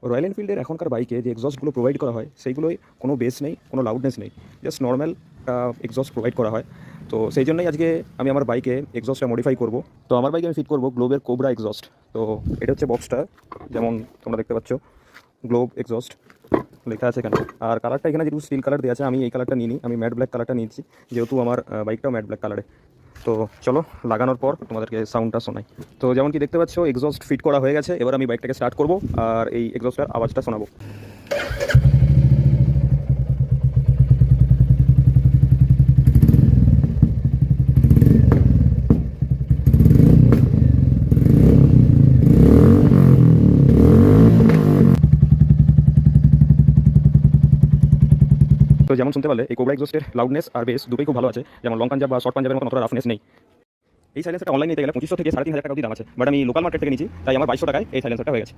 Royal এনফিল্ডের এখনকার বাইকে যে এক্সস্টগুলো প্রোভাইড করা হয় সেইগুলোই কোনো বেস নেই, কোনো লাউডনেস নেই, জাস্ট নর্মাল এক্সস্ট প্রোভাইড করা হয়। তো সেই জন্যই আজকে আমি আমার বাইকে এক্সস্টটা মডিফাই করব। তো আমার বাইকে আমি ফিট করব গ্লোবের কোবরা এক্সস্ট। তো এটা হচ্ছে বক্সটা, যেমন তোমরা দেখতে পাচ্ছ গ্লোব এক্সস্ট লেখা আছে এখানে। আর কালারটা এখানে যেহেতু স্টিল কালার দেওয়া আছে, আমি এই কালারটা নিইনি, আমি ম্যাট ব্ল্যাক কালারটা নিয়েছি, যেহেতু আমার বাইকটাও ম্যাট ব্ল্যাক কালারে। তো চলো লাগানোর পর তোমাদেরকে সাউন্ডটা শোনাই। তো যেমন কি দেখতে পাচ্ছ এক্সস্ট ফিট করা হয়ে গেছে, এবার আমি বাইকটাকে স্টার্ট করব আর এই এক্সস্টের আওয়াজটা শোনাবো। তো যেমন শুনতে পারলে এই কোবরা এক্সস্টের লাউডনেস আর বেস দুটোই খুব ভালো আছে, যেমন লং পাঞ্জাব বা শর্ট পাঞ্জাবের মতো অতটা রাফনেস নেই। এই সাইলেন্সারটা অনলাইনে নিতে গেলে 2500 থেকে 3500 টাকা অবধি দাম আছে, বাট আমি লোকাল মার্কেট থেকে নিয়েছি, তাই আমার 2200 টাকায় এই সাইলেন্সারটা হয়ে গেছে।